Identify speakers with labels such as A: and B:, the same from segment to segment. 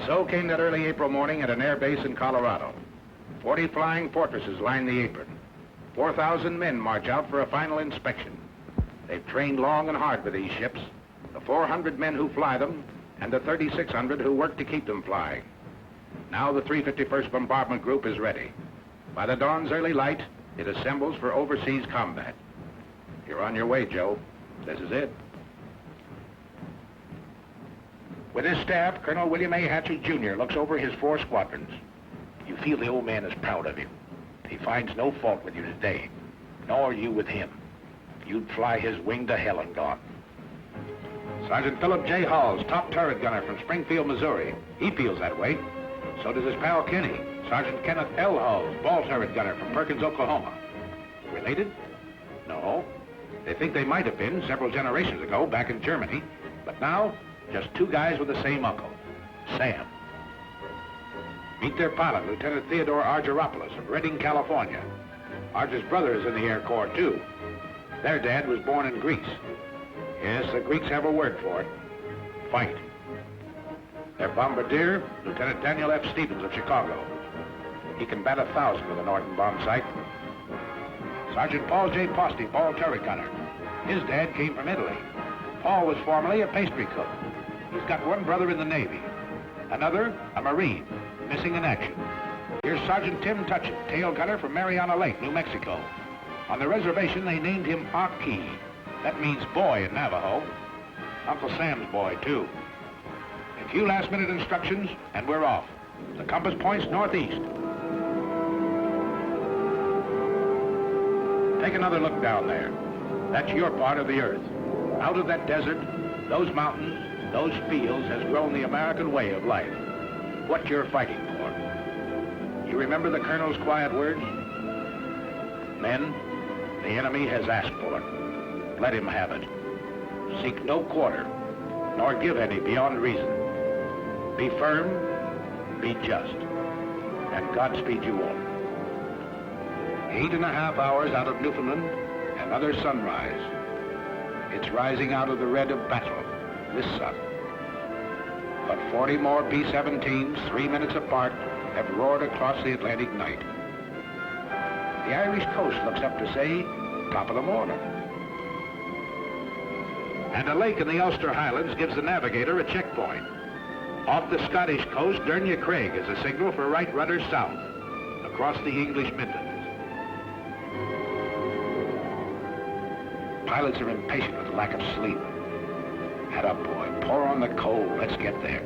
A: So came that early April morning at an air base in Colorado. 40 flying fortresses line the apron. 4,000 men march out for a final inspection. They've trained long and hard with these ships, the 400 men who fly them, and the 3,600 who work to keep them flying. Now the 351st Bombardment Group is ready. By the dawn's early light, it assembles for overseas combat. You're on your way, Joe. This is it. With his staff, Colonel William A. Hatcher, Jr. looks over his 4 squadrons. You feel the old man is proud of you. He finds no fault with you today, nor you with him. You'd fly his wing to hell and gone. Sergeant Philip J. Halls, top turret gunner from Springfield, Missouri. He feels that way. So does his pal Kenny, Sergeant Kenneth L. Halls, ball turret gunner from Perkins, Oklahoma. Related? No. They think they might have been several generations ago back in Germany, but now, just 2 guys with the same uncle, Sam. Meet their pilot, Lieutenant Theodore Argyropoulos of Redding, California. Argy's brother is in the Air Corps, too. Their dad was born in Greece. Yes, the Greeks have a word for it. Fight. Their bombardier, Lieutenant Daniel F. Stevens of Chicago. He can bat 1,000 with a Norton bomb sight. Sergeant Paul J. Posty, ball turret gunner. His dad came from Italy. Paul was formerly a pastry cook. He's got 1 brother in the Navy. Another, a Marine, missing in action. Here's Sergeant Tim Tutchin, tail gunner from Mariana Lake, New Mexico. On the reservation, they named him Aki. That means boy in Navajo. Uncle Sam's boy, too. A few last-minute instructions, and we're off. The compass points northeast. Take another look down there. That's your part of the earth. Out of that desert, those mountains, those fields has grown the American way of life. What you're fighting for. You remember the Colonel's quiet words? Men, the enemy has asked for it. Let him have it. Seek no quarter, nor give any beyond reason. Be firm, be just, and Godspeed you all. 8.5 hours out of Newfoundland, another sunrise. It's rising out of the red of battle, this sun. But 40 more B-17s, 3 minutes apart, have roared across the Atlantic night. The Irish coast looks up to say, top of the morning. And a lake in the Ulster Highlands gives the navigator a checkpoint. Off the Scottish coast, Dernya Craig is a signal for right rudder south, across the English Midlands. Pilots are impatient with the lack of sleep. Head up, boy. Pour on the coal. Let's get there.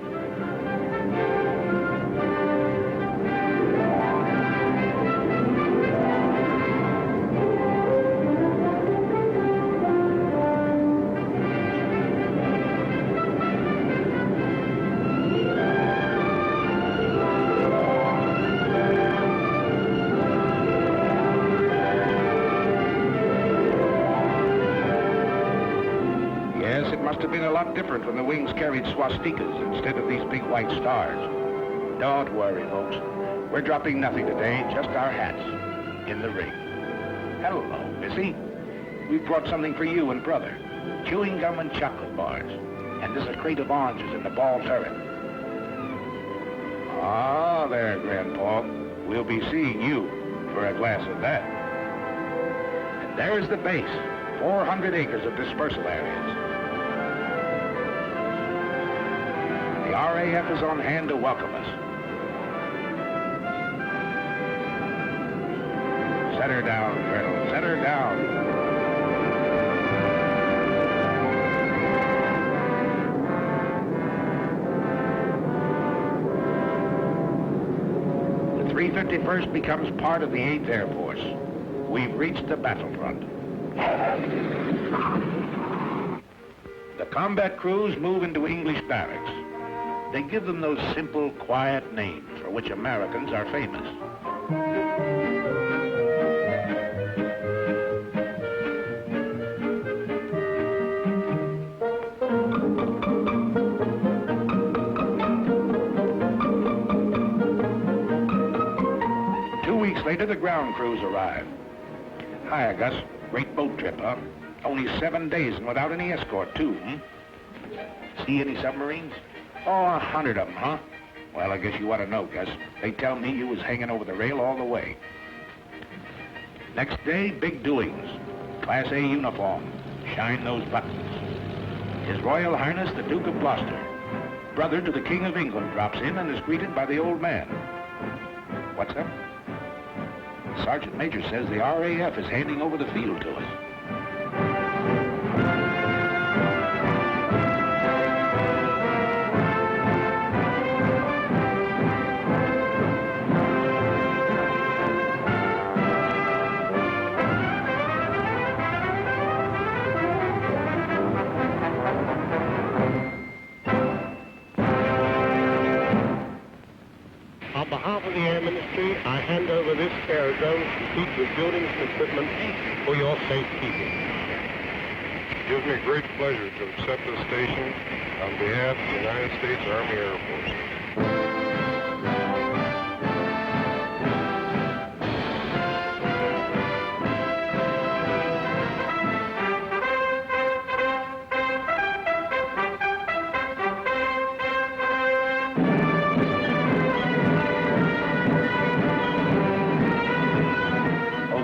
A: Different when the wings carried swastikas instead of these big white stars. Don't worry, folks. We're dropping nothing today, just our hats in the ring. Hello, Missy. We brought something for you and Brother. Chewing gum and chocolate bars. And there's a crate of oranges in the ball turret. Ah, there, Grandpa. We'll be seeing you for a glass of that. And there's the base. 400 acres of dispersal areas. The RAF is on hand to welcome us. Set her down, Colonel. Set her down. The 351st becomes part of the 8th Air Force. We've reached the battlefront. The combat crews move into English barracks. They give them those simple, quiet names for which Americans are famous. Later, the ground crews arrive. Hiya, Gus. Great boat trip, huh? Only 7 days and without any escort, too, See any submarines? Oh, 100 of them, huh? Well, I guess you ought to know, Gus. They tell me you was hanging over the rail all the way. Next day, big doings. Class A uniform. Shine those buttons. His Royal Highness, the Duke of Gloucester, brother to the King of England, drops in and is greeted by the old man. What's up? Sergeant Major says the RAF is handing over the field to us.
B: On behalf of the Air Ministry, I hand over this aerodrome complete with buildings and equipment for your safekeeping.
C: It gives me great pleasure to accept this station on behalf of the United States Army Air Force.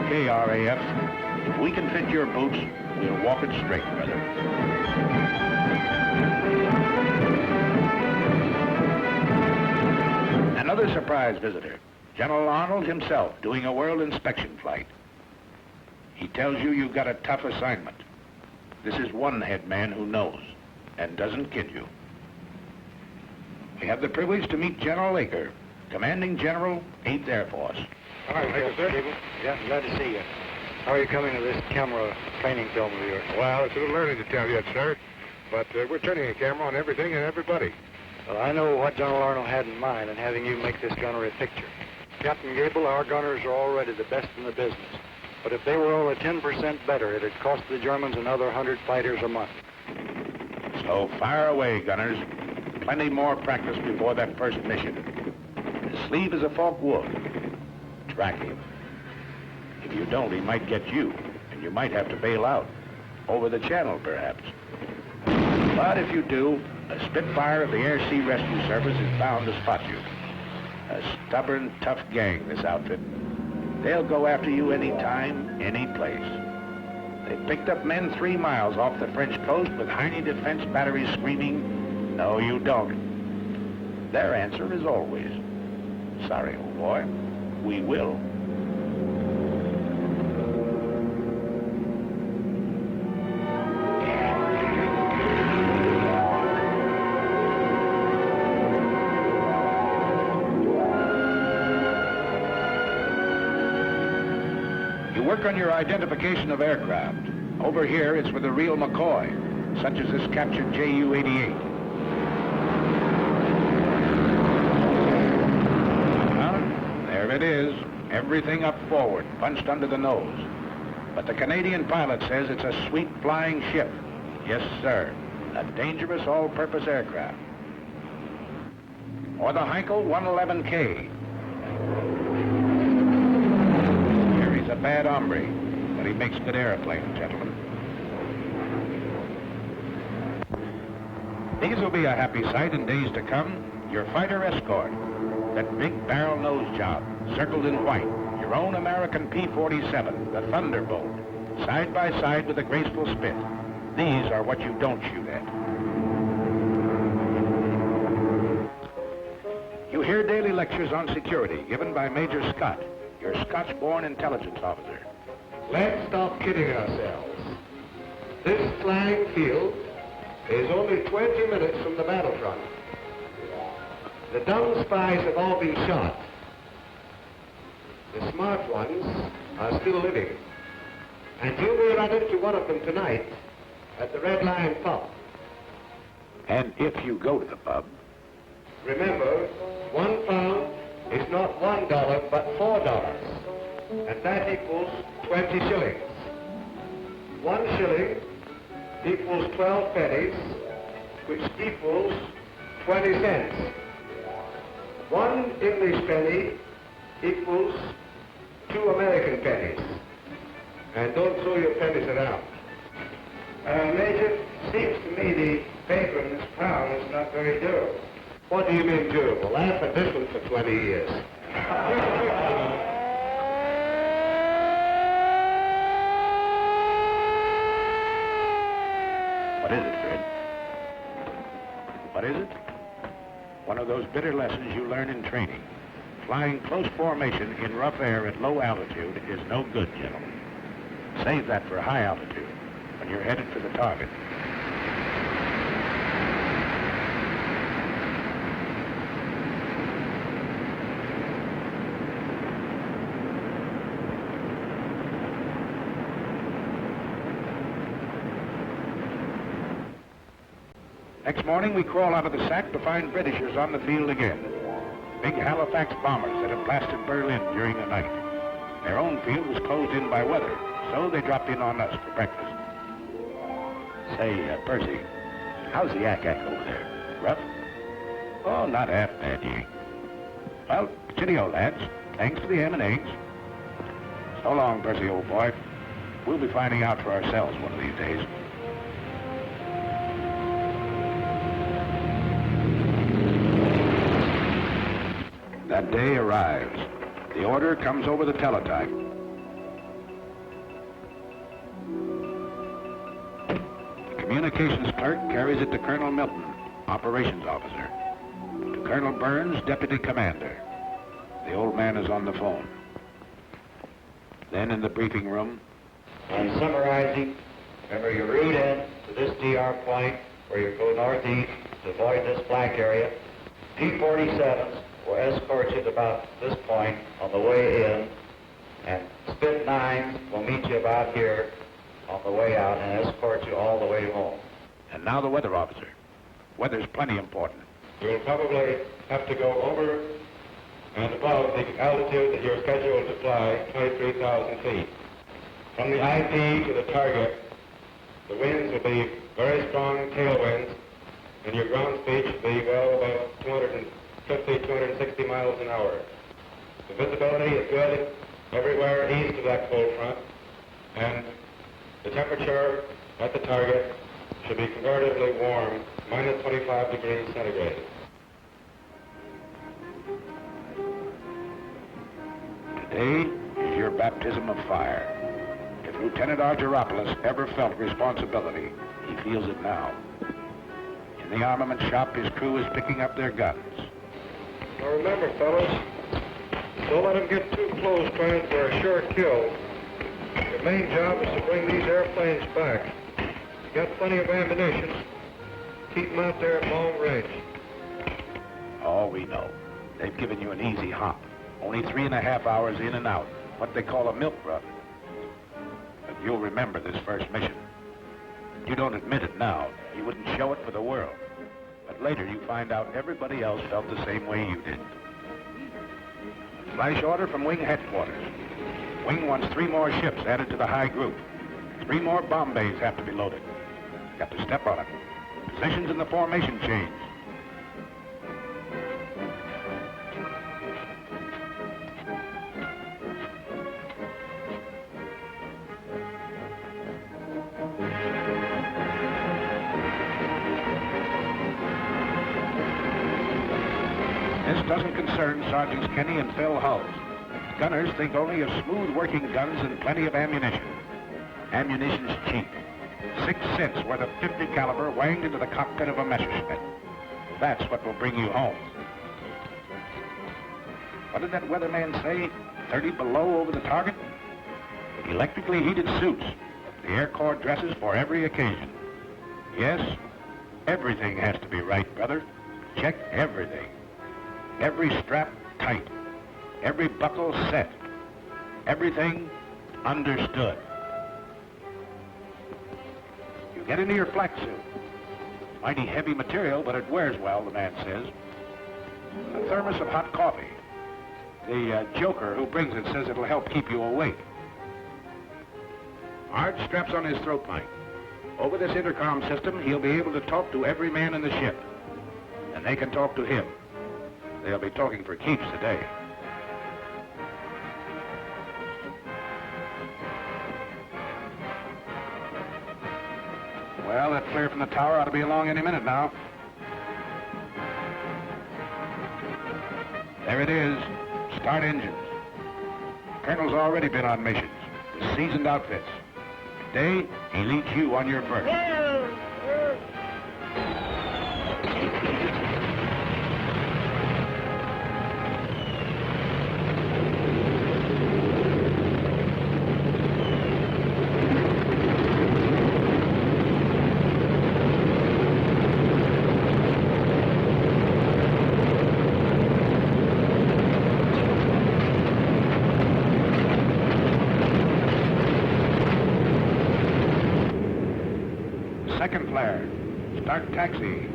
A: Okay, RAF. If we can fit your boots, we'll walk it straight, brother. Another surprise visitor. General Arnold himself doing a world inspection flight. He tells you you've got a tough assignment. This is one head man who knows and doesn't kid you. We have the privilege to meet General Aker, Commanding General, 8th Air Force.
C: All right, thank you, sir.
D: Yeah, glad to see you. How are you coming to this camera training film of yours?
C: Well, it's a little early to tell yet, sir, but we're turning a camera on everything and everybody.
D: Well, I know what General Arnold had in mind in having you make this gunnery picture. Captain Gable, our gunners are already the best in the business. But if they were only 10% better, it'd cost the Germans another 100 fighters a month.
A: So fire away, gunners. Plenty more practice before that first mission. His sleeve is a forked wood. Track him. If you don't, he might get you, and you might have to bail out. Over the channel, perhaps. But if you do, a Spitfire of the Air Sea Rescue Service is bound to spot you. A stubborn, tough gang, this outfit. They'll go after you any time, any place. They picked up men 3 miles off the French coast with Heine defense batteries screaming, "No, you don't." Their answer is always, "Sorry, old boy, we will." Work on your identification of aircraft. Over here, it's with the real McCoy, such as this captured Ju-88. There it is. Everything up forward, punched under the nose. But the Canadian pilot says it's a sweet flying ship. Yes, sir. A dangerous all-purpose aircraft. Or the Heinkel 111K. He's a bad hombre, but he makes good airplanes, gentlemen. These will be a happy sight in days to come. Your fighter escort, that big barrel nose job, circled in white. Your own American P-47, the Thunderbolt, side by side with a graceful spit. These are what you don't shoot at. You hear daily lectures on security given by Major Scott, your Scotch-born intelligence officer.
B: Let's stop kidding ourselves. This flying field is only 20 minutes from the battlefront. The dumb spies have all been shot. The smart ones are still living. And you may run into one of them tonight at the Red Lion pub.
A: And if you go to the pub,
B: remember, £1 is not $1, but $4. And that equals 20 shillings. 1 shilling equals 12 pennies, which equals 20 cents. 1 English penny equals 2 American pennies. And don't throw your pennies around.
E: Major, seems to me the paper in this crown is not very durable.
B: What do you mean, durable? Laugh at this one for 20 years.
A: What is it, Fred? What is it? One of those bitter lessons you learn in training. Flying close formation in rough air at low altitude is no good, gentlemen. Save that for high altitude, when you're headed for the target. Next morning, we crawl out of the sack to find Britishers on the field again. Big Halifax bombers that had blasted Berlin during the night. Their own field was closed in by weather, so they dropped in on us for breakfast. Say, Percy, how's the yak-ack over there? Rough? Oh, not half bad, Yank. Well, cheerio, lads. Thanks for the ham and eggs. So long, Percy, old boy. We'll be finding out for ourselves one of these days. That day arrives. The order comes over the teletype. The communications clerk carries it to Colonel Milton, operations officer. To Colonel Burns, deputy commander. The old man is on the phone. Then in the briefing room.
D: I'm summarizing. Remember your route in to this DR point where you go northeast to avoid this black area. P-47s will escort you to about this point on the way in, and Spit 9s will meet you about here on the way out and escort you all the way home.
A: And now the weather officer. Weather's plenty important.
C: You'll probably have to go over and above the altitude that you're scheduled to fly, 23,000 feet. From the IP to the target, the winds will be very strong tailwinds, and your ground speed should be well about 260 miles an hour. The visibility is good everywhere east of that cold front, and the temperature at the target should be comparatively warm, minus 25 degrees centigrade.
A: Today is your baptism of fire. If Lieutenant Argyropoulos ever felt responsibility, he feels it now. In the armament shop, his crew is picking up their guns.
C: Now remember, fellas, don't let them get too close trying for a sure kill. Your main job is to bring these airplanes back. You got plenty of ammunition. Keep them out there at long range.
A: Oh, we know. They've given you an easy hop. Only 3.5 hours in and out. What they call a milk run. But you'll remember this first mission. You don't admit it now. You wouldn't show it for the world. But later you find out everybody else felt the same way you did. Flash order from Wing headquarters. Wing wants 3 more ships added to the high group. 3 more bomb bays have to be loaded. Got to step on it. Positions in the formation change. This doesn't concern Sergeants Kenny and Phil Hulls. Gunners think only of smooth-working guns and plenty of ammunition. Ammunition's cheap. 6 cents worth of .50 caliber wanged into the cockpit of a Messerschmitt. That's what will bring you home. What did that weatherman say? 30 below over the target? Electrically heated suits. The Air Corps dresses for every occasion. Yes, everything has to be right, brother. Check everything. Every strap tight. Every buckle set. Everything understood. You get into your flak suit. Mighty heavy material, but it wears well, the man says. A thermos of hot coffee. The joker who brings it says it'll help keep you awake. Art straps on his throat mic. Over this intercom system, he'll be able to talk to every man in the ship. And they can talk to him. They'll be talking for keeps today. Well, that flare from the tower ought to be along any minute now. There it is. Start engines. The Colonel's already been on missions with seasoned outfits. Today, he leads you on your berth. Second flare. Start taxi.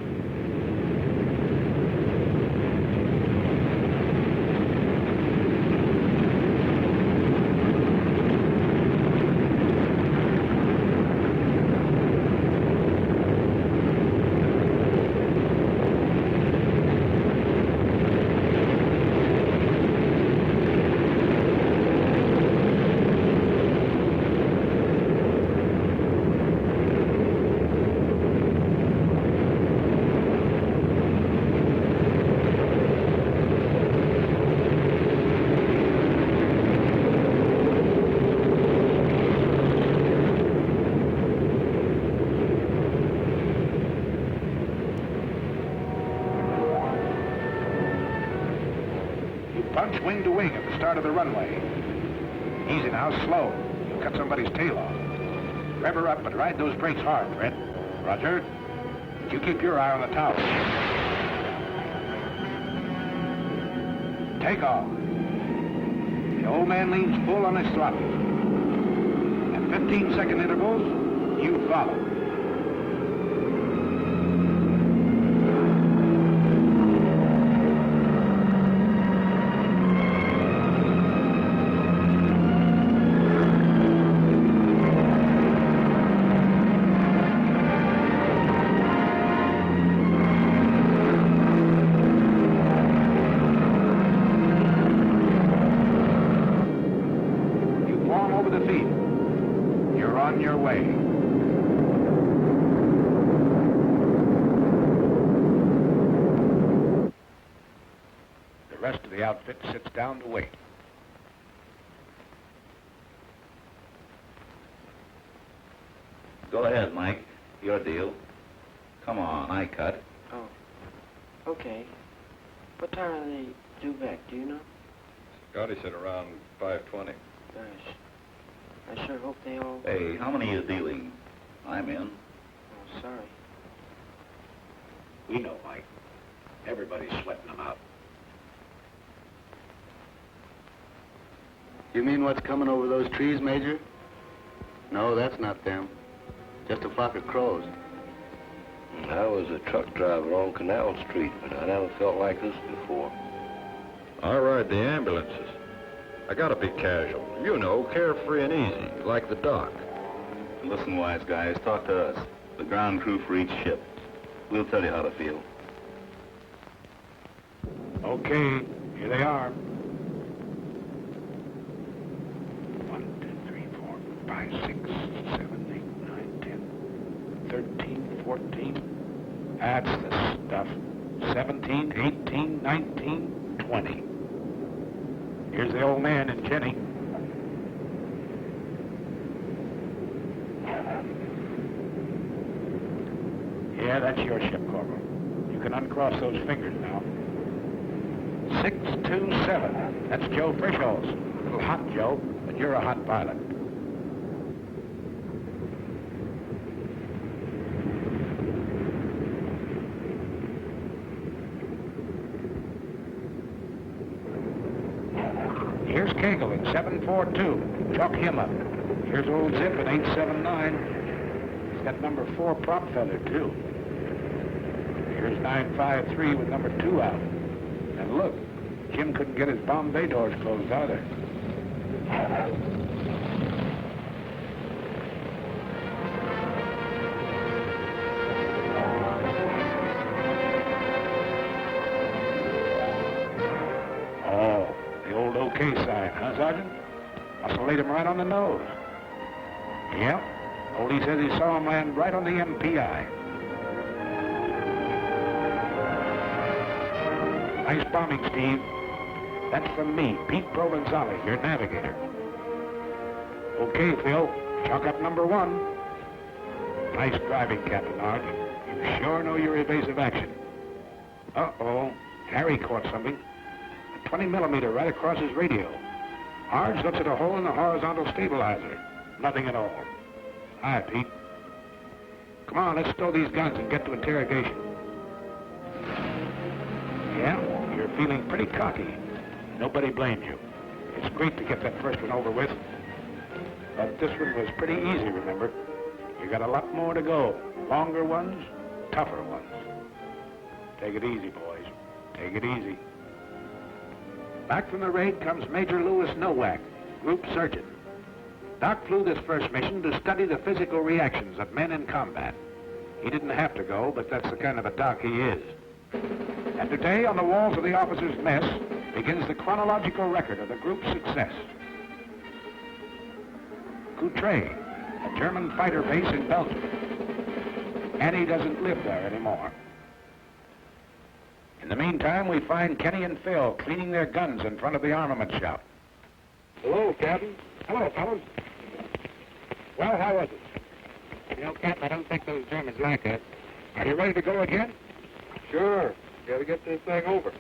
A: Punch wing to wing at the start of the runway. Easy now, slow. You'll cut somebody's tail off. Rev her up, but ride those brakes hard, Fred. Roger. You keep your eye on the tower. Take off. The old man leans full on his throttle. At 15-second intervals, you follow. You're on your way. The rest of the outfit sits down to wait.
E: Go ahead, Mike. Your deal. Come on, I cut.
F: Oh, okay. What time are they due back, do you know?
C: Scotty said around 5:20.
F: Gosh, I sure hope they all...
E: Hey, how many is dealing? I'm in.
F: Oh, sorry.
A: We know, Mike. Everybody's sweating them out.
G: You mean what's coming over those trees, Major? No, that's not them. Just a flock of crows.
H: I was a truck driver on Canal Street, but I never felt like this before.
C: I ride the ambulances. I gotta be casual. You know, carefree and easy, like the doc.
E: Listen, wise guys, talk to us. The ground crew for each ship. We'll tell you how to feel.
A: Okay, here they are. 1, 2, 3, 4, 5, 6, 7, 8, 9, 10, 13, 14. That's the stuff. 17, 18, 19, 20. Here's the old man and Jenny. Yeah, that's your ship, Corporal. You can uncross those fingers now. 627. That's Joe Frischholz. A little hot, Joe, but you're a hot pilot. Here's Kegel in 742. Chalk him up. Here's old Zip in 879. He's got number 4 prop feather, too. Here's 953 with number 2 out. And look, Jim couldn't get his Bombay doors closed either. Oh, the old OK sign, huh, Sergeant? Must have laid him right on the nose. Yep. Oldie says he saw him land right on the MPI. Nice bombing, Steve. That's from me, Pete Provenzali, your navigator. Okay, Phil, chalk up number 1. Nice driving, Captain Arch. You sure know your evasive action. Uh-oh, Harry caught something. A 20 millimeter right across his radio. Arch looks at a hole in the horizontal stabilizer. Nothing at all. Hi, Pete. Come on, let's stow these guns and get to interrogation. Yeah, you're feeling pretty cocky. Nobody blamed you. It's great to get that first one over with. But this one was pretty easy, remember? You got a lot more to go. Longer ones, tougher ones. Take it easy, boys. Take it easy. Back from the raid comes Major Louis Nowak, Group Surgeon. Doc flew this first mission to study the physical reactions of men in combat. He didn't have to go, but that's the kind of a doc he is. And today, on the walls of the officers' mess, begins the chronological record of the group's success. Courtrai, a German fighter base in Belgium. Annie doesn't live there anymore. In the meantime, we find Kenny and Phil cleaning their guns in front of the armament shop.
D: Hello, Captain. Hello, fellas. Well, how was it?
I: You know, Captain, I don't think those Germans like us.
D: Are you ready to go again? Sure. Got to get this thing over.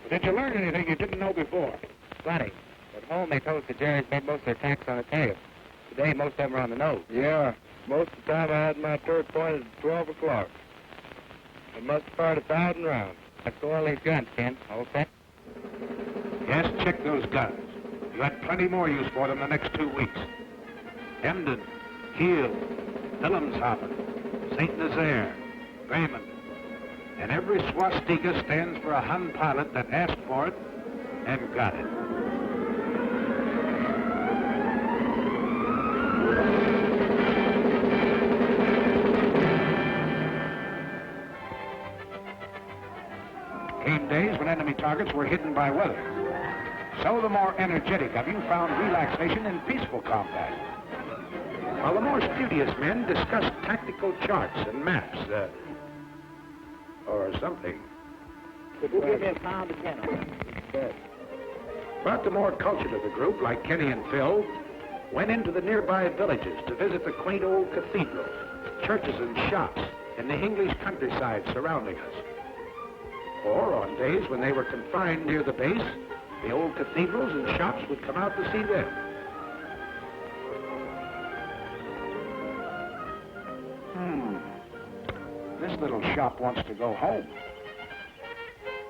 D: But did you learn anything you didn't know before?
I: Plenty. At home, they told us the Jerry's made most of their attacks on the tail. Today, most of them are on the nose.
D: Yeah. Most of the time, I had my turret pointed at 12 o'clock. I must have fired 1,000 rounds.
I: Let's go all these guns, Ken. All set?
A: Yes, check those guns. You had plenty more use for them the next 2 weeks. Emden, Kiel, Wilhelmshaven, St. Nazaire, Bremen. And every swastika stands for a Hun pilot that asked for it and got it. Came days when enemy targets were hidden by weather. So the more energetic of you found relaxation in peaceful combat. While the more studious men discussed tactical charts and maps, or something.
I: Could you give me a pound again?
A: But the more cultured of the group, like Kenny and Phil, went into the nearby villages to visit the quaint old cathedrals, churches and shops in the English countryside surrounding us. Or on days when they were confined near the base, the old cathedrals and shops would come out to see them. This little shop wants to go home.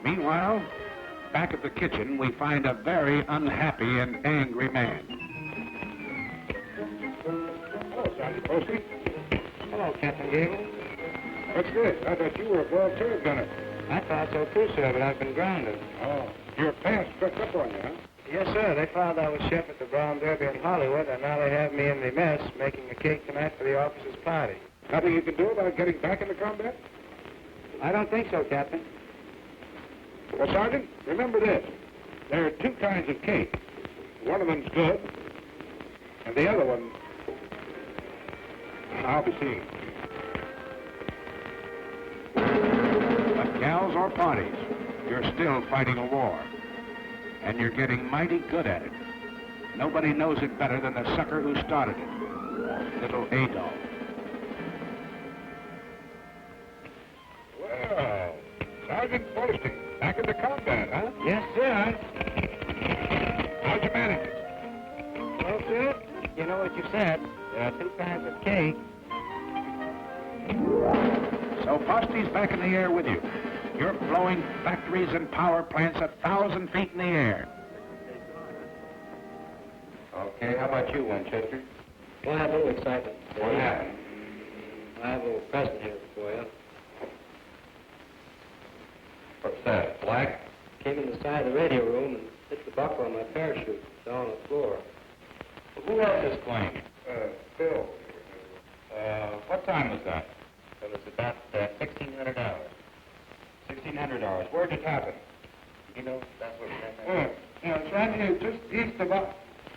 A: Meanwhile, back at the kitchen, we find a very unhappy and angry man.
D: Hello, Sergeant Posey.
I: Hello, Captain Gable.
D: What's this? I thought you were a world turret gunner.
I: I thought so too, sir, but I've been grounded.
D: Oh, your pants crept up on you, huh?
I: Yes, sir. They found I was chef at the Brown Derby in Hollywood, and now they have me in the mess making a cake tonight for the officers' party.
D: Nothing you can do about getting back into combat?
I: I don't think so, Captain.
D: Well, Sergeant, remember this. There are 2 kinds of cake. One of them's good, and the other one, I'll be seeing.
A: But gals or parties, you're still fighting a war. And you're getting mighty good at it. Nobody knows it better than the sucker who started it, little Adolf.
D: Well, Sergeant Posting, back into combat, huh?
I: Yes, sir.
D: How'd you manage it?
I: Well, sir, you know what you said. There are 2 kinds of cake.
A: So Poste's back in the air with you. You're blowing factories and power plants 1,000 feet in the air.
C: Okay, how about you, Winchester?
I: Well, I have a little excitement.
C: What happened?
I: I have a little present here for you.
C: What's that, black?
I: Came in the side of the radio room and hit the buckle on my parachute down on the floor.
C: Who wrote this claim?
D: Phil.
C: What time was that?
I: It was about $1,600.
C: $1,600. Where'd it happen?
I: You know, that's what it
D: Yeah, it's right here, just east of us.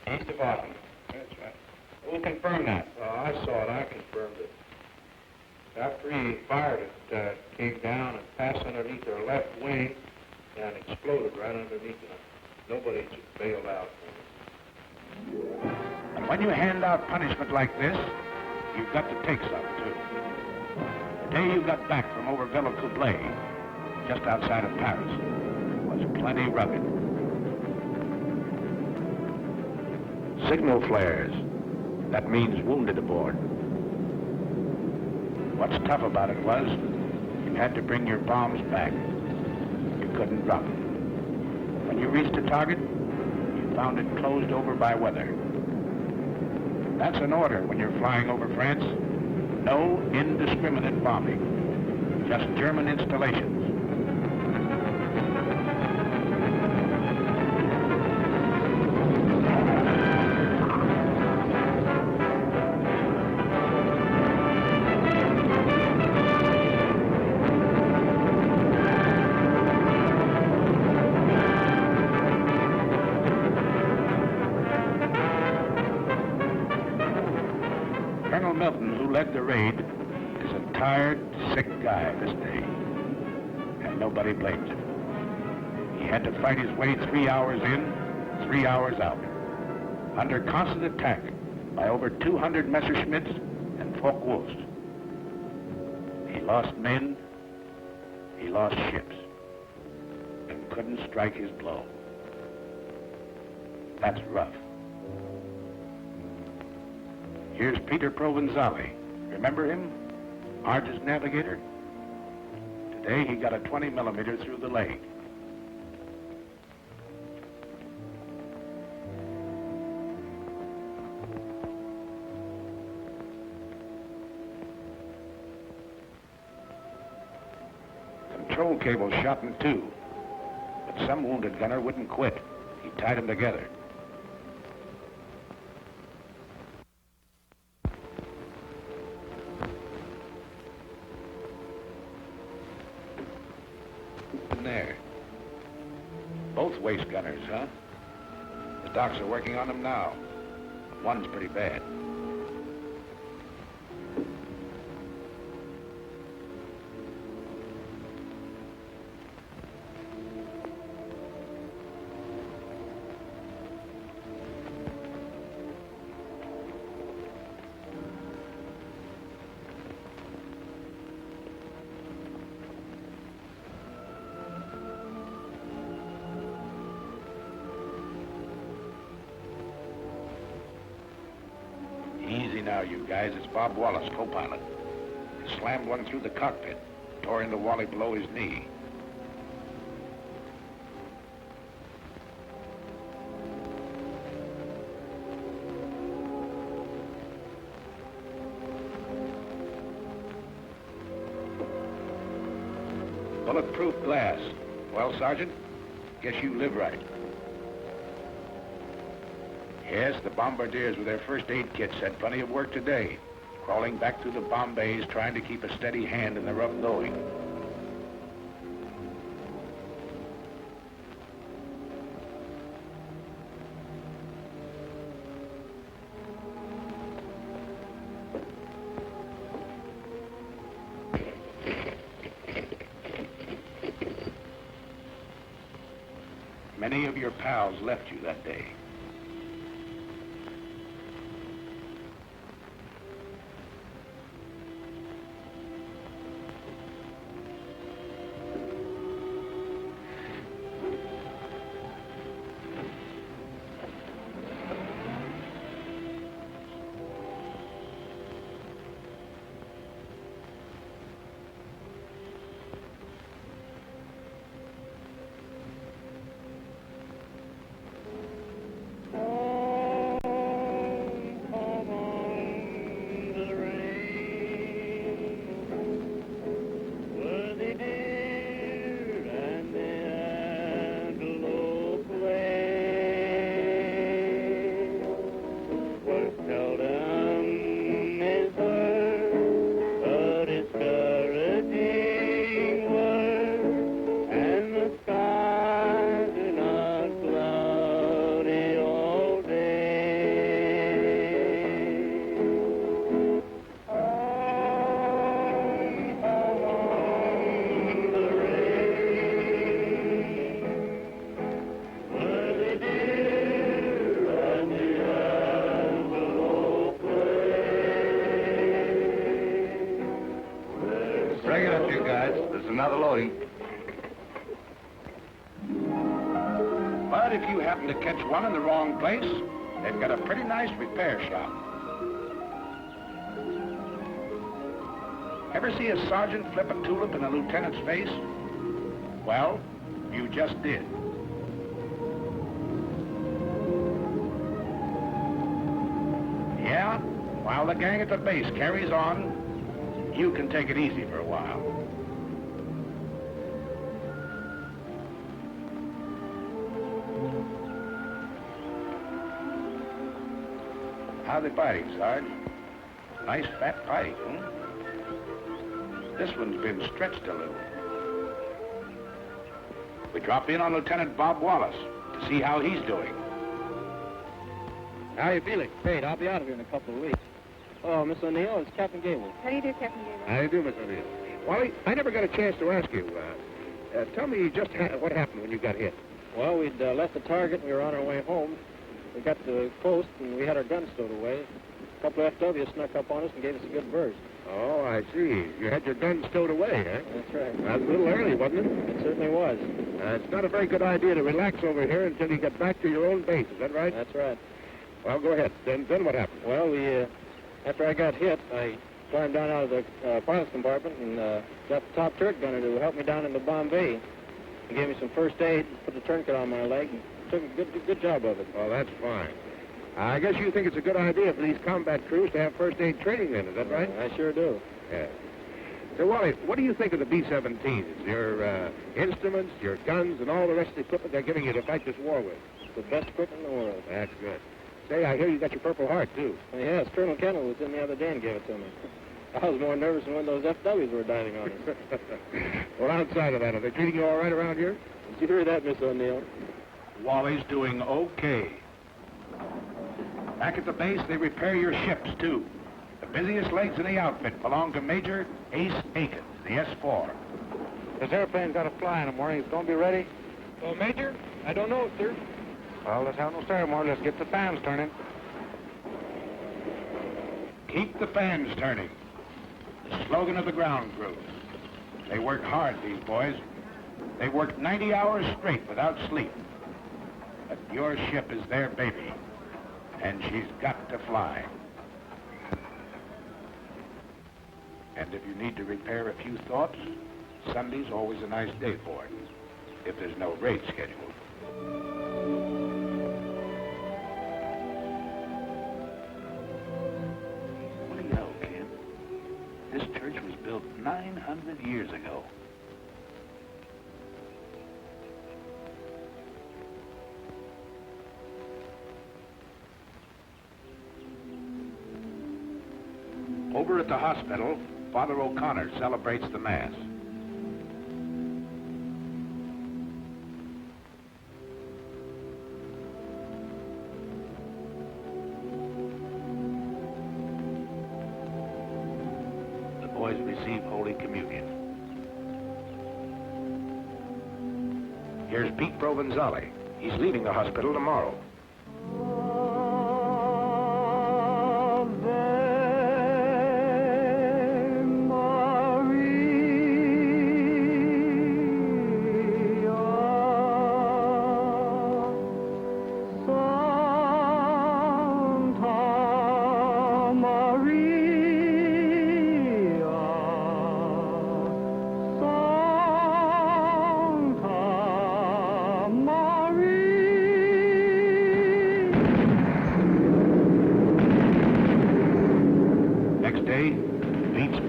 C: East of Austin.
D: That's right.
C: Who'll confirm that?
D: I saw it. I confirmed it. After he fired it, came down and passed underneath their left wing and exploded right underneath it.
C: Nobody bailed out.
A: And when you hand out punishment like this, you've got to take some, too. The day you got back from over Villacoublay, just outside of Paris, was plenty rugged. Signal flares. That means wounded aboard. What's tough about it was, you had to bring your bombs back. You couldn't drop them. When you reached the target, you found it closed over by weather. That's an order when you're flying over France. No indiscriminate bombing. Just German installations. Colonel Milton, who led the raid, is a tired, sick guy this day. And nobody blames him. He had to fight his way 3 hours in, 3 hours out, under constant attack by over 200 Messerschmitts and Focke-Wulfs. He lost men, he lost ships, and couldn't strike his blow. That's rough. Here's Peter Provenzali. Remember him? Argus navigator? Today he got a 20 millimeter through the leg. Control cable shot in two, but some wounded gunner wouldn't quit. He tied them together. There. Both waist gunners, huh? The docs are working on them now. One's pretty bad. Easy now, you guys. It's Bob Wallace, co-pilot. He slammed one through the cockpit, tore into Wally below his knee. Bulletproof glass. Well, Sergeant, guess you live right. Yes, the bombardiers with their first aid kits had plenty of work today, crawling back through the bomb bays, trying to keep a steady hand in the rough going. Many of your pals left you that day.
G: another loading.
A: But if you happen to catch one in the wrong place, they've got a pretty nice repair shop. Ever see a sergeant flip a tulip in a lieutenant's face? Well, you just did. Yeah, while the gang at the base carries on, you can take it easy for a while. How they fighting, Sarge? Nice fat fight, hmm? This one's been stretched a little. We drop in on Lieutenant Bob Wallace to see how he's doing.
I: How are you feeling?
F: Great, I'll be out of here in a couple of weeks. Oh, Miss O'Neill, it's Captain Gable.
J: How do you do, Captain Gable?
B: How do you do, Miss O'Neill? Wally, I never got a chance to ask you. Tell me just what happened when you got hit.
F: Well, we'd left the target and we were on our way home. We got to the coast and we had our guns stowed away. A couple of FWs snuck up on us and gave us a good burst.
B: Oh, I see. You had your guns stowed away, huh?
F: That's right.
B: That's a little early, wasn't it?
F: It certainly was.
B: It's not a very good idea to relax over here until you get back to your own base. Is that right?
F: That's right.
B: Well, go ahead. Then what happened?
F: Well, after I got hit, I climbed down out of the pilot's compartment and got the top turret gunner to help me down into Bombay. He gave me some first aid, put the tourniquet on my leg, and took a good job of it.
B: Well, that's fine. I guess you think it's a good idea for these combat crews to have first aid training then, is that right?
F: I sure do.
B: Yeah. So, Wally, what do you think of the B-17s? Your instruments, your guns, and all the rest of the equipment they're giving you to fight this war with?
F: It's the best equipment in the world.
B: That's good. Say, I hear you got your Purple Heart, too.
F: Yes, Colonel Kendall was in the other day and gave it to me. I was more nervous than when those FWs were diving on us.
B: Well, outside of that, are they treating you all right around here?
F: Did you hear that, Miss O'Neill?
A: Wally's doing okay. Back at the base, they repair your ships, too. The busiest legs in the outfit belong to Major Ace Aikens, the S-4.
I: This airplane's got to fly in the morning. It's going to be ready?
F: Well, Major, I don't know, sir.
I: Well, let's have no ceremony. Let's get the fans turning.
A: Keep the fans turning. The slogan of the ground crew. They work hard, these boys. They work 90 hours straight without sleep. But your ship is their baby, and she's got to fly. And if you need to repair a few thoughts, Sunday's always a nice day for it, if there's no raid scheduled. What do you know, kid? This church was built 900 years ago. Over at the hospital, Father O'Connor celebrates the Mass. The boys receive Holy Communion. Here's Pete Provenzali. He's leaving the hospital tomorrow.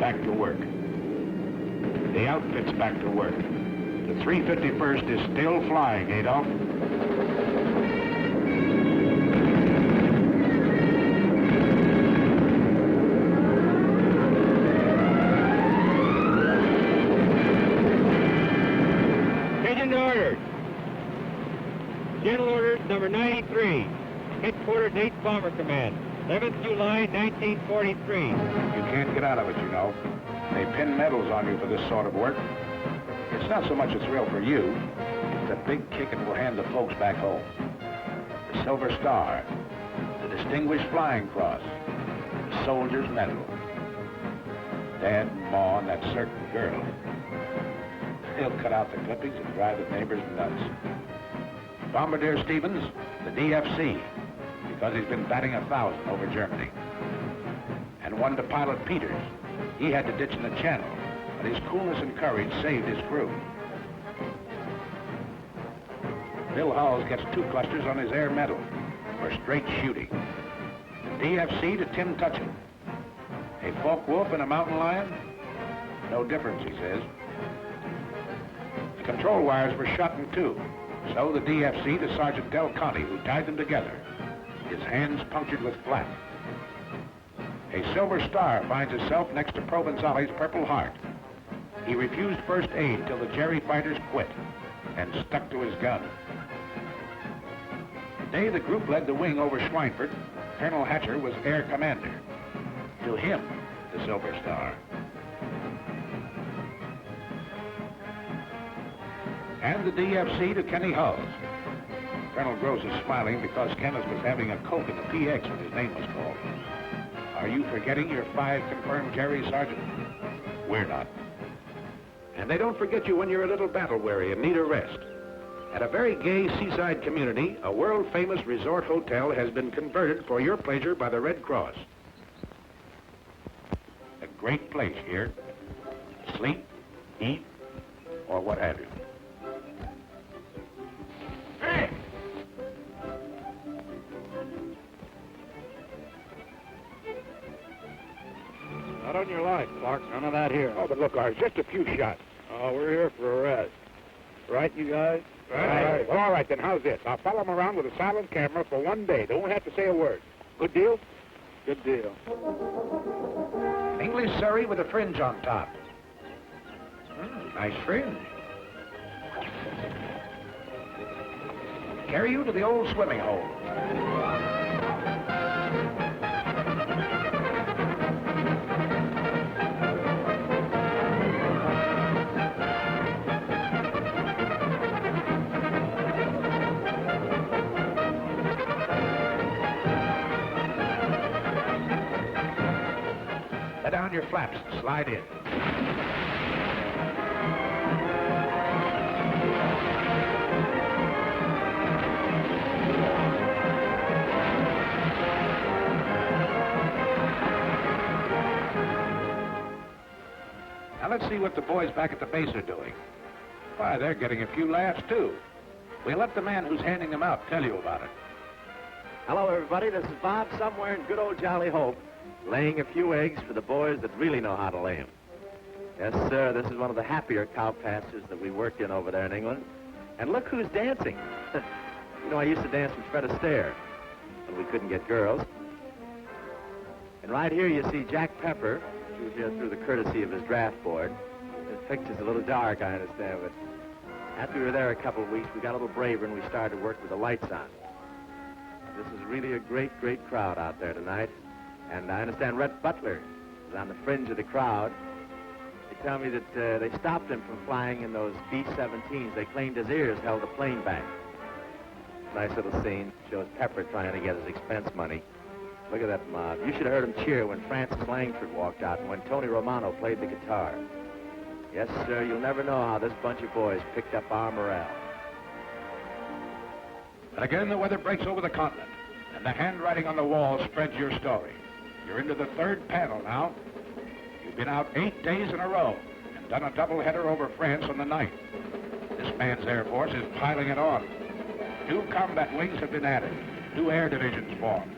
A: Back to work. The outfit's back to work. The 351st is still flying, Adolf.
I: Attention order. General Order number 93. Headquarters 8th Bomber Command. 11th July, 1943.
A: You can't get out of it, you know. They pin medals on you for this sort of work. It's not so much a thrill for you. It's a big kick it will hand the folks back home. The Silver Star, the Distinguished Flying Cross, the Soldier's Medal. Dad and Ma and that certain girl. He'll cut out the clippings and drive the neighbors nuts. Bombardier Stevens, the DFC, because he's been batting 1,000 over Germany. And one to Pilot Peters. He had to ditch in the channel, but his coolness and courage saved his crew. Bill Hulls gets 2 clusters on his Air Medal for straight shooting. The DFC to Tim Tutchin. A Focke-Wulf and a mountain lion? No difference, he says. The control wires were shot in 2. So the DFC to Sergeant Del Conte, who tied them together. His hands punctured with flak. A Silver Star finds itself next to Provenzali's Purple Heart. He refused first aid till the Jerry fighters quit and stuck to his gun. The day the group led the wing over Schweinfurt, Colonel Hatcher was air commander. To him, the Silver Star. And the DFC to Kenny Hulls. Colonel Gross is smiling because Kenneth was having a Coke in the PX when his name was called. Are you forgetting your 5 confirmed Jerry, Sergeant? We're not. And they don't forget you when you're a little battle-weary and need a rest. At a very gay seaside community, a world-famous resort hotel has been converted for your pleasure by the Red Cross. A great place here. Sleep, eat, or what have you. Hey!
D: Not on your life, Clark. None of that here.
A: Oh, but look, ours, just a few shots.
D: Oh, we're here for a rest. Right, you guys?
A: Right. Well, all right, then how's this? I'll follow him around with a silent camera for 1 day. Don't have to say a word. Good deal?
D: Good deal.
A: English Surrey with a fringe on top. Nice fringe. Carry you to the old swimming hole. Let down your flaps and slide in. Now let's see what the boys back at the base are doing. Why, they're getting a few laughs, too. We'll let the man who's handing them out tell you about it.
J: Hello, everybody. This is Bob somewhere in good old Jolly Hope, laying a few eggs for the boys that really know how to lay them. Yes, sir, this is one of the happier cow pastures that we worked in over there in England. And look who's dancing. You know, I used to dance with Fred Astaire when we couldn't get girls. And right here you see Jack Pepper, who's here through the courtesy of his draft board. His picture's a little dark, I understand, but after we were there a couple of weeks, we got a little braver and we started to work with the lights on. This is really a great, great crowd out there tonight. And I understand Rhett Butler is on the fringe of the crowd. They tell me that they stopped him from flying in those B-17s. They claimed his ears held the plane back. Nice little scene. Shows Pepper trying to get his expense money. Look at that mob. You should have heard him cheer when Francis Langford walked out and when Tony Romano played the guitar. Yes, sir, you'll never know how this bunch of boys picked up our morale.
A: And again, the weather breaks over the continent, and the handwriting on the wall spreads your story. You're into the 3rd panel now. You've been out 8 days in a row and done a doubleheader over France on the 9th. This man's Air Force is piling it on. 2 combat wings have been added. 2 air divisions formed.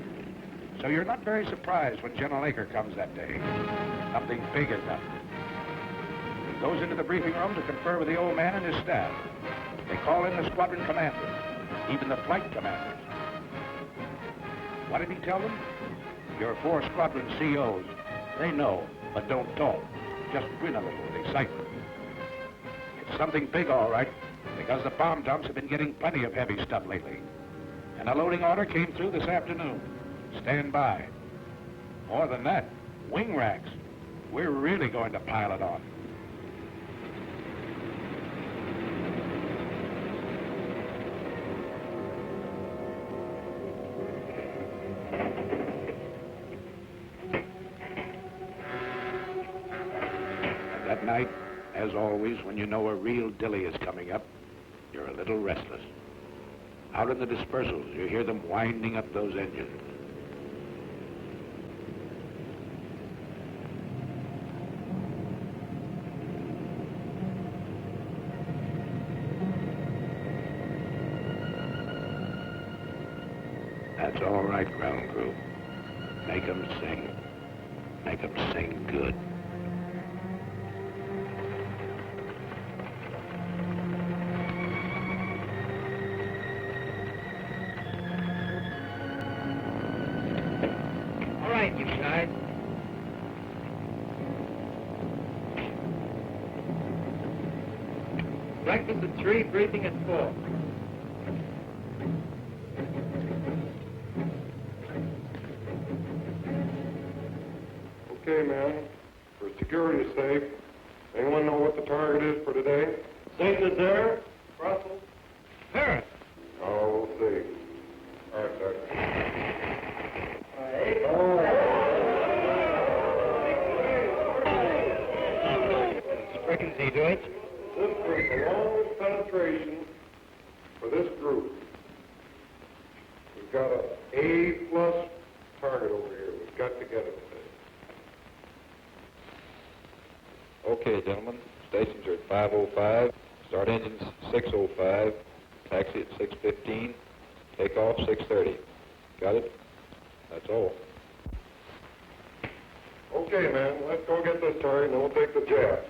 A: So you're not very surprised when General Aker comes that day. Something big is up. He goes into the briefing room to confer with the old man and his staff. They call in the squadron commanders, even the flight commanders. What did he tell them? Your 4 squadron COs. They know, but don't talk. Just grin a little with excitement. It's something big, all right, because the bomb dumps have been getting plenty of heavy stuff lately. And a loading order came through this afternoon. Stand by. More than that, wing racks. We're really going to pile it on. That night, As always, when you know a real dilly is coming up, you're a little restless. Out in the dispersals, you hear them winding up those engines. That's all right, ground crew. Make 'em sing. Make 'em sing good.
F: All right, you guys. Breakfast at 3, briefing at 4.
C: Okay, man. For security's sake, anyone know what the target is for today? Saint Nazaire? Brussels?
F: Paris.
C: Oh, we'll see. All right, Sergeant.
F: Sprechen Sie Deutsch?
C: This was the longest penetration for this group. We've got an A+ target over here. We've got to get it today. Okay, gentlemen. Stations are at 5:05. Start engines 6:05. Taxi at 6:15. Takeoff 6:30. Got it? That's all. Okay, man. Let's go get this target, and then we'll take the jab.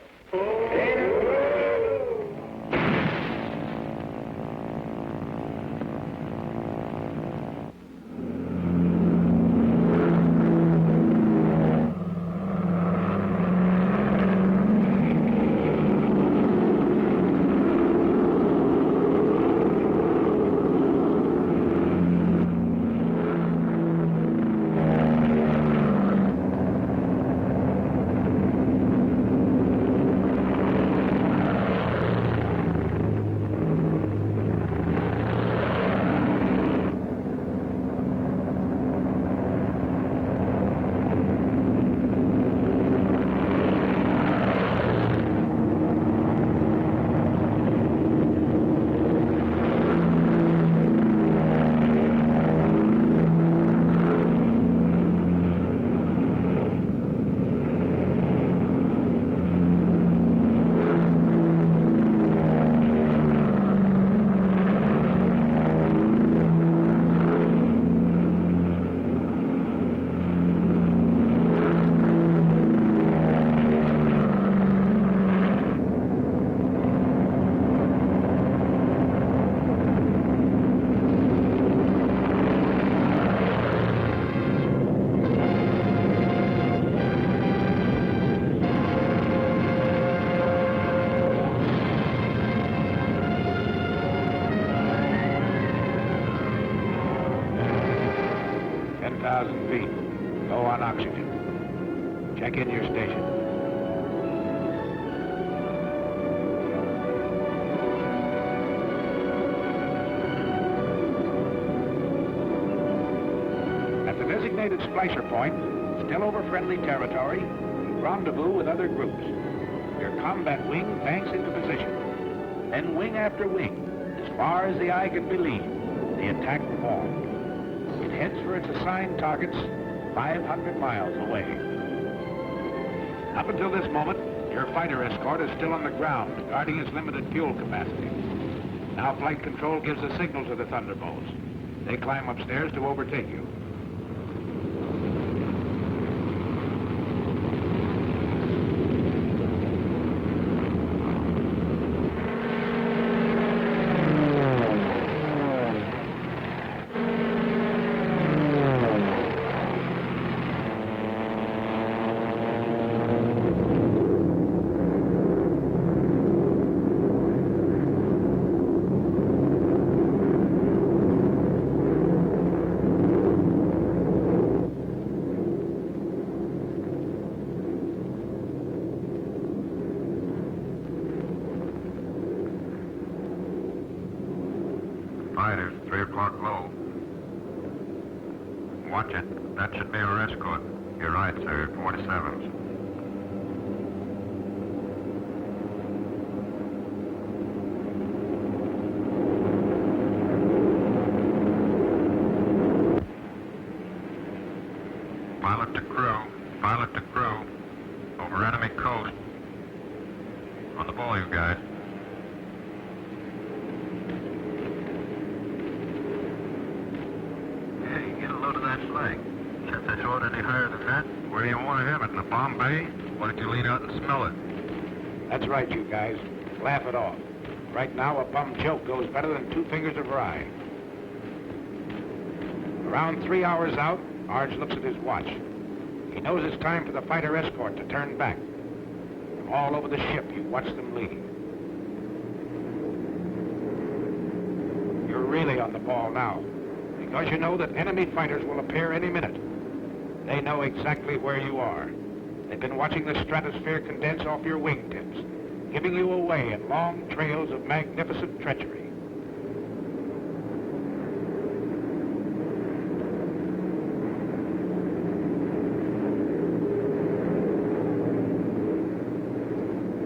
A: Check in your station. At the designated splicer point, still over friendly territory, you rendezvous with other groups. Your combat wing banks into position. Then wing after wing, as far as the eye can believe, the attack forms. It heads for its assigned targets 500 miles away. Up until this moment, your fighter escort is still on the ground, guarding its limited fuel capacity. Now flight control gives a signal to the Thunderbolts. They climb upstairs to overtake you.
K: Fighters, 3 o'clock low. Watch it. That should be our escort. You're right, sir. 47s. Pilot to crew. Pilot to crew. Over enemy coast. On the ball, you guys. Hey, get a load of that flag. Can't they throw it any higher than that? Where do you want to have it? In the bomb bay? Why don't you lean out and smell it?
A: That's right, you guys. Laugh it off. Right now, a bum joke goes better than 2 fingers of rye. Around 3 hours out, Arge looks at his watch. He knows it's time for the fighter escort to turn back. From all over the ship, you watch them leave. You're really on the ball now, because you know that enemy fighters will appear any minute. They know exactly where you are. They've been watching the stratosphere condense off your wingtips, giving you away in long trails of magnificent treachery.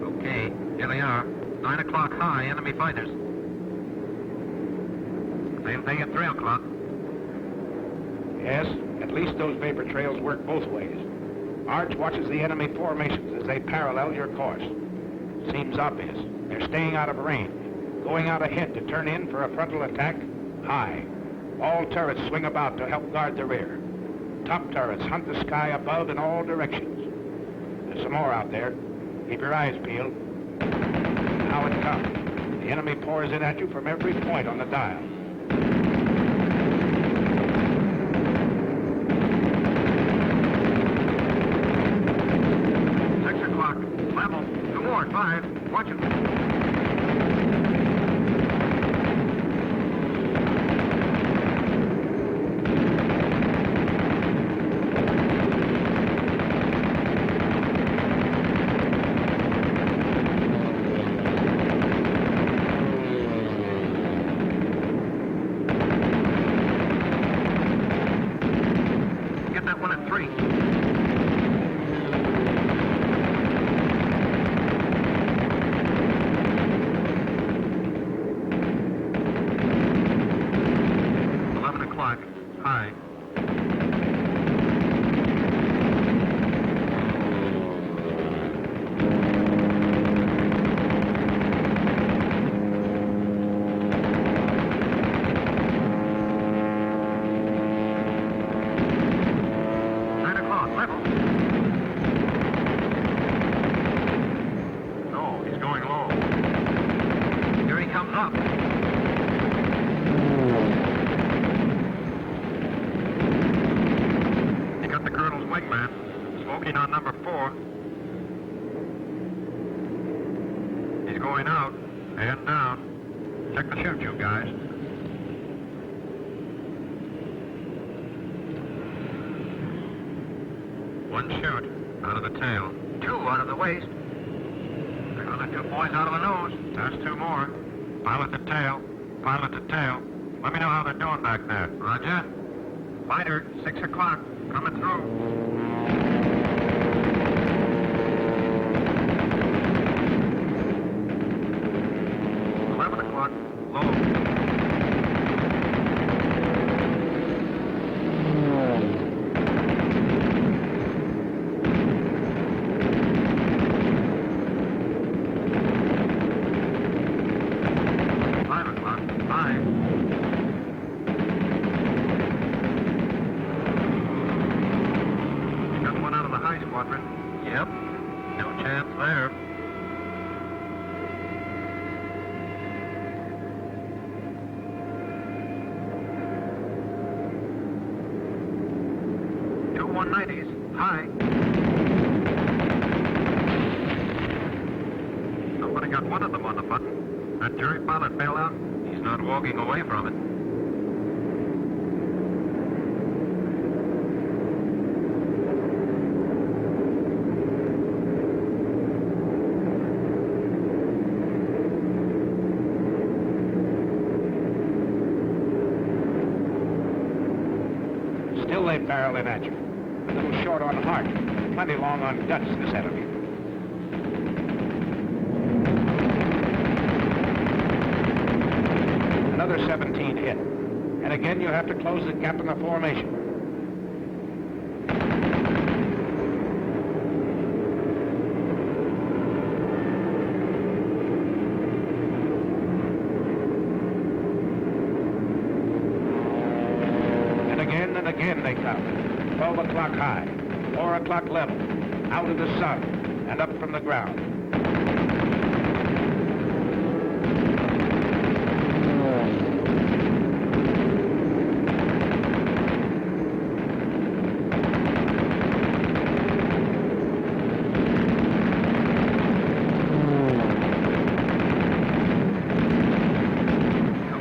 K: Okay, here they are. 9 o'clock high, enemy fighters. Same thing at 3 o'clock.
A: Yes, at least those vapor trails work both ways. Arch watches the enemy formations as they parallel your course. Seems obvious. They're staying out of range, going out ahead to turn in for a frontal attack high. All turrets swing about to help guard the rear. Top turrets hunt the sky above in all directions. There's some more out there. Keep your eyes peeled. Now it comes. The enemy pours in at you from every point on the dial.
K: Level. 2 more. 5. Watch it. Get that one at 3. High. No, he's going low. Here he comes up. Wingman, smoking on number 4. He's going out and down. Check the chute, you guys. One chute out of the tail. 2 out of the waist. There go the 2 boys out of the nose. That's 2 more. Pilot to tail. Pilot to tail. Let me know how they're doing back there. Roger. Fighter, 6 o'clock. Coming through. Yep. No chance there. Two 190s. High. Somebody got one of them on the button. That Jerry pilot bailed out. He's not walking away from it.
A: Still they barrel in at you. A little short on heart, plenty long on guts, this enemy. Another 17 hit. And again, you have to close the gap in the formation. in they come. 12 o'clock high, 4 o'clock level, out of the sun, and up from the ground.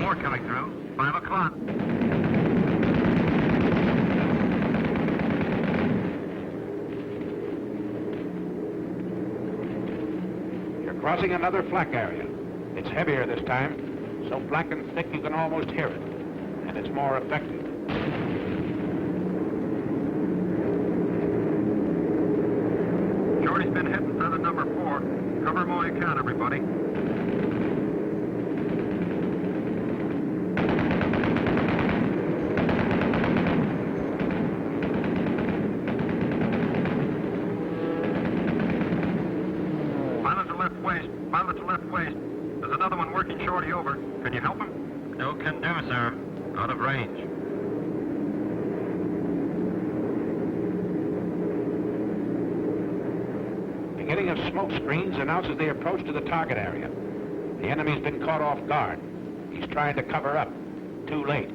K: More coming through. 5 o'clock.
A: You're crossing another flak area. It's heavier this time, so black and thick you can almost hear it, and it's more effective.
K: Shorty's been hitting feather number 4. Cover them all you can, everybody. Pilot to left waist. Pilot to left waist. There's another one working Shorty over. Can you help him? No can do, sir. Out of range.
A: Beginning of smoke screens announces the approach to the target area. The enemy's been caught off guard. He's trying to cover up. Too late.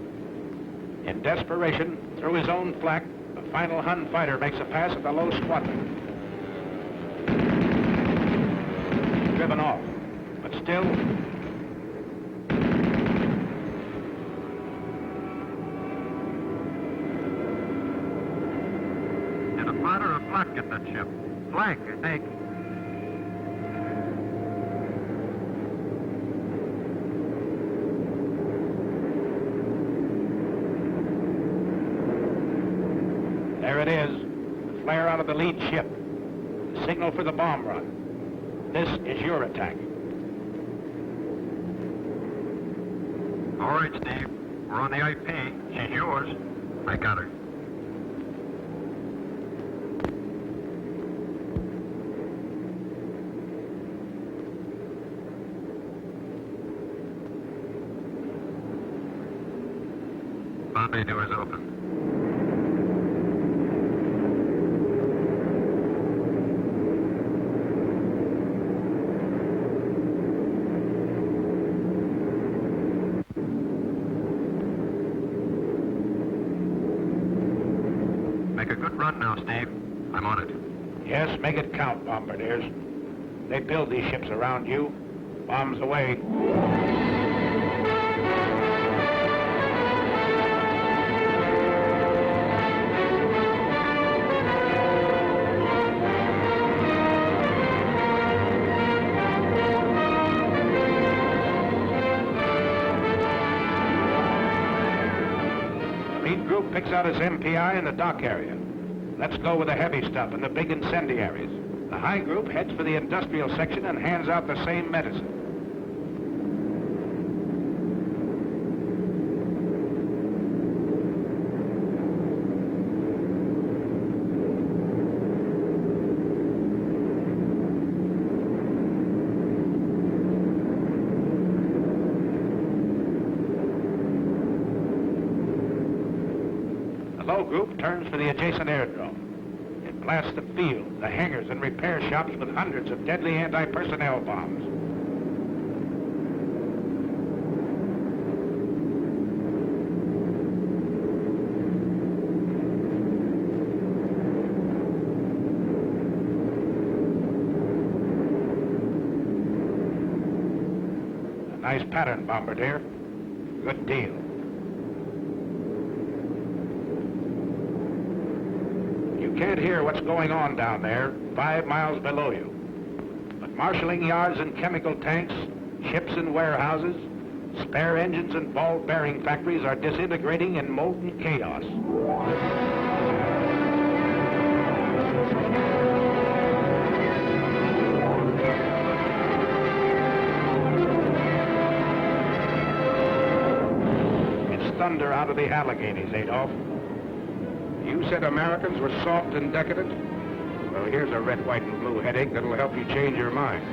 A: In desperation, through his own flak, the final Hun fighter makes a pass at the low squadron. He's driven off, but still...
K: Did a fighter or a flak get that ship? Flank, I think.
A: There it is, the flare out of the lead ship. The signal for the bomb run. This is your attack.
K: All right, Steve. We're on the IP. She's yours. I got her. Bombay doors open. Make a good run now, Steve. I'm on it.
A: Yes, make it count, bombardiers. They build these ships around you. Bombs away. The lead group picks out its MPI in the dock area. Let's go with the heavy stuff and the big incendiaries. The high group heads for the industrial section and hands out the same medicine. The low group turns for the adjacent airdrome. It blasts the field, the hangars, and repair shops with hundreds of deadly anti-personnel bombs. A nice pattern, bombardier. Good deal. You can't hear what's going on down there, 5 miles below you. But marshalling yards and chemical tanks, ships and warehouses, spare engines and ball bearing factories are disintegrating in molten chaos. It's thunder out of the Alleghenies, Adolf. You said Americans were soft and decadent? Well, here's a red, white, and blue headache that'll help you change your mind.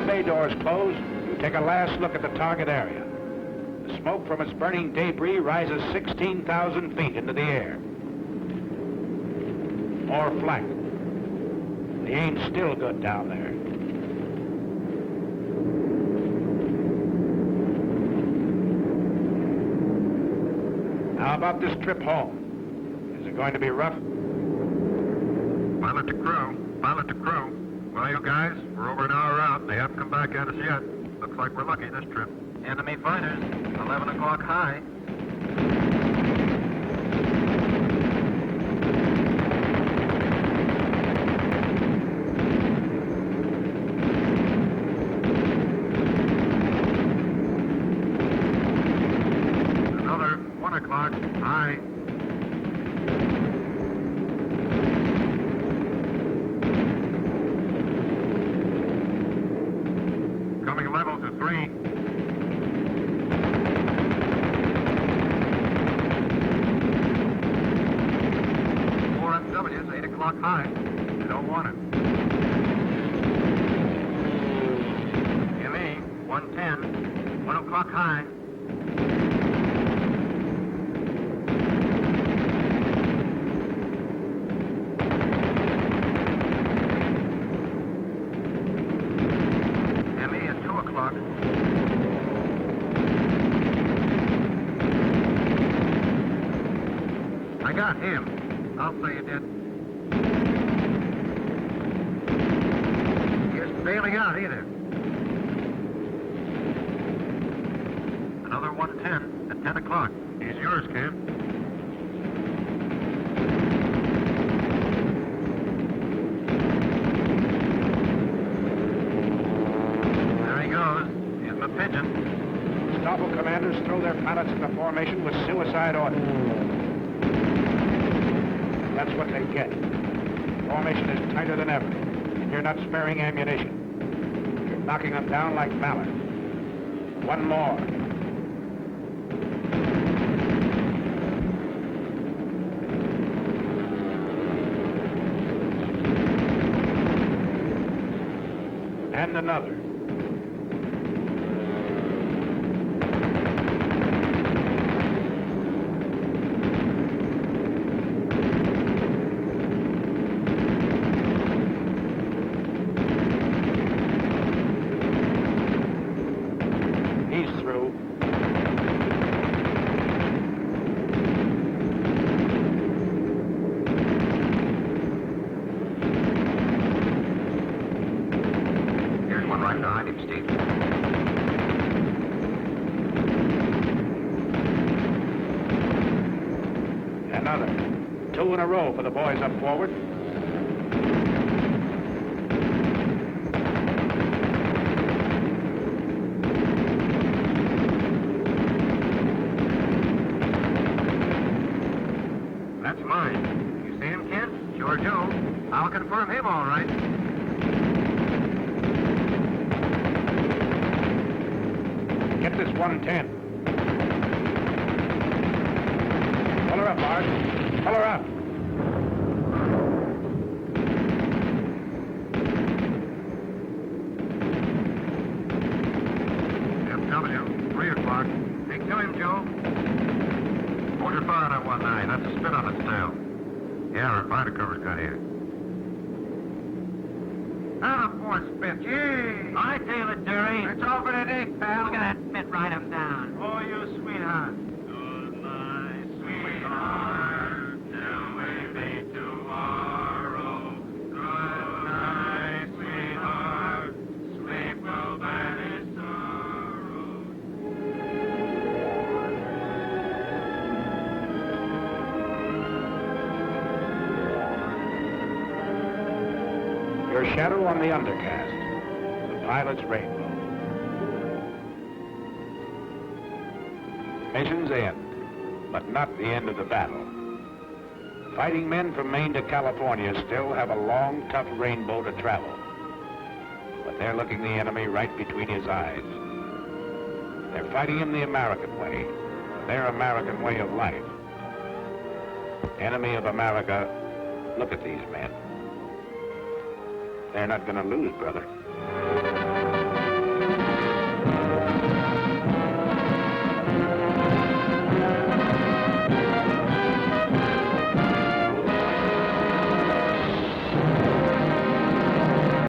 A: bay doors close, you take a last look at the target area. The smoke from its burning debris rises 16,000 feet into the air. More flak. The aim's still good down there. How about this trip home? Is it going to be rough?
K: Pilot to crew. Pilot to crew. Well, you guys, we're over an hour out. They haven't come back at us yet. Looks like we're lucky this trip.
J: Enemy fighters, 11 o'clock high.
K: Another 1 o'clock high. Coming level to 3. W's, 8 o'clock high. They don't want it. ME, 110, 1 o'clock high. ME at 2 o'clock. I got him. I'll say you did. He isn't bailing out either. Another 110 at 10 o'clock. He's yours, kid. There he goes. Here's my pigeon.
A: Gestapo commanders throw their pilots into formation with suicide orders. That's what they get. Formation is tighter than ever. You're not sparing ammunition. You're knocking them down like mallards. One more. And another. Another. 2 in a row for the boys up forward.
K: That's mine. You see him, kid? Sure do. I'll confirm him all right.
A: Get this 110. Pull her up, Bart. Pull her up.
K: FW, 3 o'clock. Take to him, Joe. Hold your fire on that 1-9. That's a spit on its tail. Yeah, our fighter cover's got here. Ah, poor spit. Gee! I tail it, Derry. It's all for today, pal. Look at that spit. Ride him down. Oh, you sweetheart. Good night, sweetheart. Till we meet tomorrow. Good night, sweetheart. Sleep will banish sorrow.
A: Your shadow on the undercast. The pilot's rainbow. Mission's end, but not the end of the battle. Fighting men from Maine to California still have a long, tough rainbow to travel. But they're looking the enemy right between his eyes. They're fighting him the American way, their American way of life. Enemy of America, look at these men. They're not going to lose, brother.